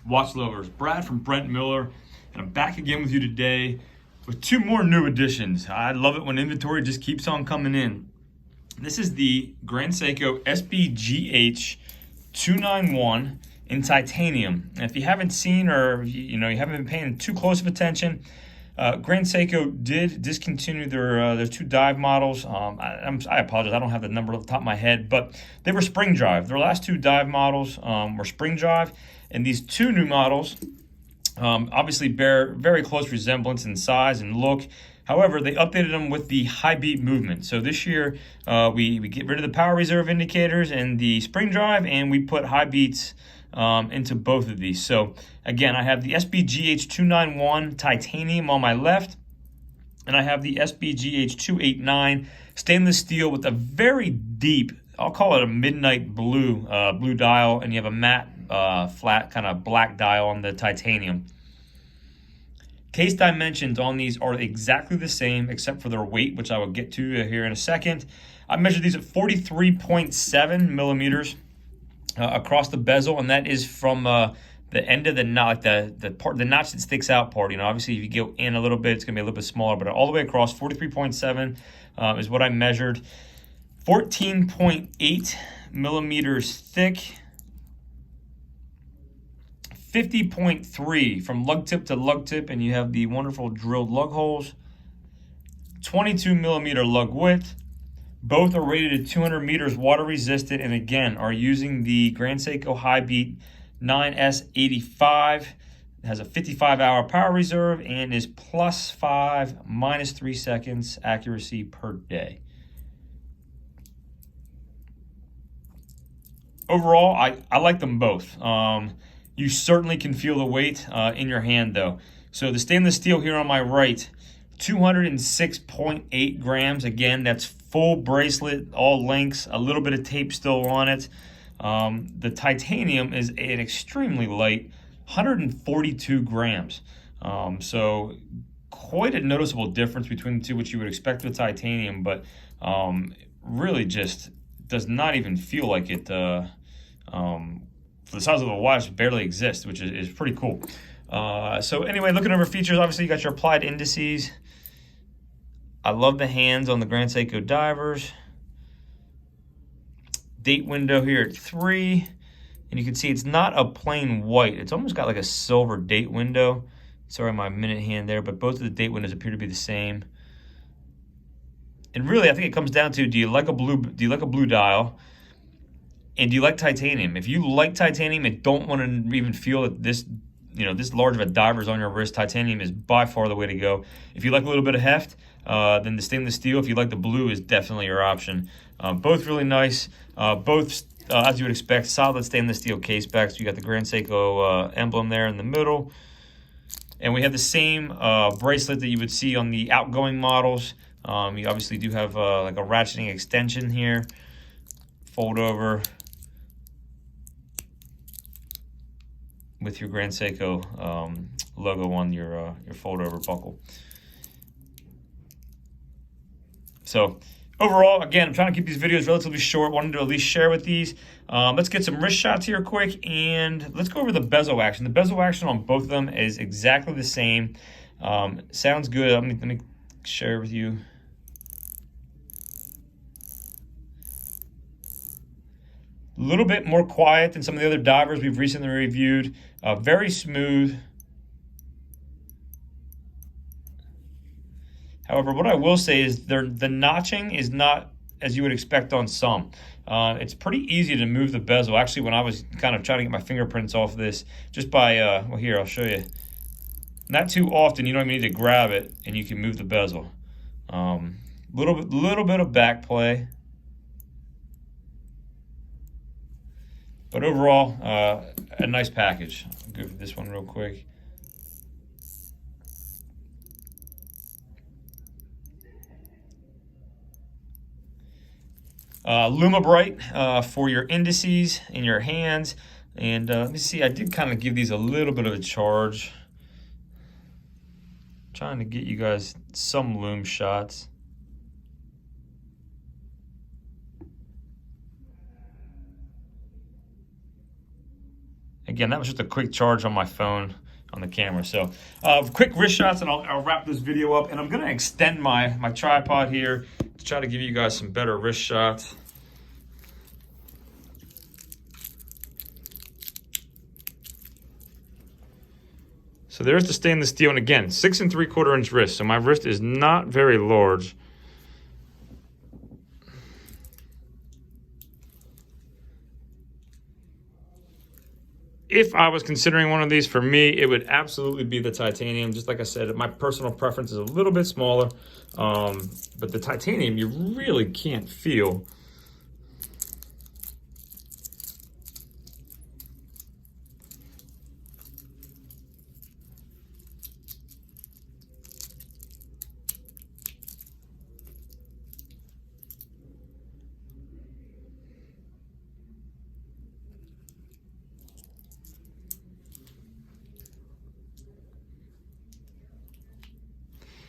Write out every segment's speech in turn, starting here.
watch lovers? Brad from Brent Miller, and I'm back again with you today with two more new additions. I love it when inventory just keeps on coming in. This is the Grand Seiko SBGH291 in titanium. And if you haven't seen, or you haven't been paying too close of attention, Grand Seiko did discontinue their two dive models. I apologize, I don't have the number off the top of my head, but they were spring drive. Their last two dive models were spring drive, and these two new models obviously bear very close resemblance in size and look. However, they updated them with the high beat movement. So this year, we get rid of the power reserve indicators and the spring drive, and we put high beats into both of these. So again, I have the SBGH291 titanium on my left, and I have the SBGH289 stainless steel with a very deep, I'll call it a midnight blue blue dial, and you have a matte flat kind of black dial on the titanium. Case dimensions on these are exactly the same except for their weight, which I will get to here in a second. I measured these at 43.7 millimeters across the bezel, and that is from the end of the knot, the part, the notch that sticks out part. Obviously if you go in a little bit, it's gonna be a little bit smaller, but all the way across, 43.7 is what I measured. 14.8 millimeters thick. 50.3 from lug tip to lug tip, and you have the wonderful drilled lug holes. 22 millimeter lug width. Both are rated at 200 meters water resistant, and again are using the Grand Seiko High Beat 9S85. It has a 55-hour power reserve and is +5, -3 seconds accuracy per day. Overall, I like them both. You certainly can feel the weight in your hand though. So the stainless steel here on my right, 206.8 grams. Again, that's full bracelet, all links, a little bit of tape still on it. The titanium is an extremely light, 142 grams. So quite a noticeable difference between the two, which you would expect with titanium, but really just does not even feel like it. For the size of the watch, barely exists, which is pretty cool. So anyway, looking over features, obviously you got your applied indices. I love the hands on the Grand Seiko divers. Date window here at 3, and you can see it's not a plain white. It's almost got like a silver date window. Sorry, my minute hand there, but both of the date windows appear to be the same. And really, I think it comes down to, do you like a blue dial? And do you like titanium? If you like titanium and don't want to even feel that this large of a diver's on your wrist, titanium is by far the way to go. If you like a little bit of heft, then the stainless steel, if you like the blue, is definitely your option. Both really nice. Both, as you would expect, solid stainless steel case backs. You got the Grand Seiko emblem there in the middle. And we have the same bracelet that you would see on the outgoing models. You obviously do have like a ratcheting extension here. Fold over with your Grand Seiko logo on your fold-over buckle. So overall, again, I'm trying to keep these videos relatively short. Wanted to at least share with these. Let's get some wrist shots here quick, and let's go over the bezel action. The bezel action on both of them is exactly the same. Sounds good. Let me share with you. A little bit more quiet than some of the other divers we've recently reviewed. Very smooth. However, what I will say is the notching is not as you would expect on some. It's pretty easy to move the bezel. Actually, when I was kind of trying to get my fingerprints off this, just by, well, here, I'll show you. Not too often, you don't even need to grab it, and you can move the bezel. Little bit of back play. But overall, a nice package. I'll go for this one real quick. LumaBright for your indices in your hands. And let me see, I did kind of give these a little bit of a charge. Trying to get you guys some lume shots. Again, that was just a quick charge on my phone on the camera. So quick wrist shots, and I'll wrap this video up. And I'm going to extend my tripod here to try to give you guys some better wrist shots. So there's the stainless steel, and again, 6 3/4 inch wrist. So my wrist is not very large. If I was considering one of these, for me, it would absolutely be the titanium. Just like I said, my personal preference is a little bit smaller, but the titanium you really can't feel.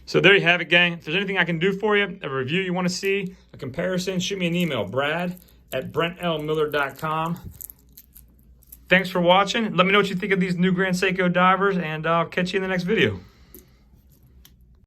So there you have it, gang. If there's anything I can do for you, a review you want to see, a comparison, shoot me an email, brad@brentlmiller.com. Thanks for watching. Let me know what you think of these new Grand Seiko divers, and I'll catch you in the next video.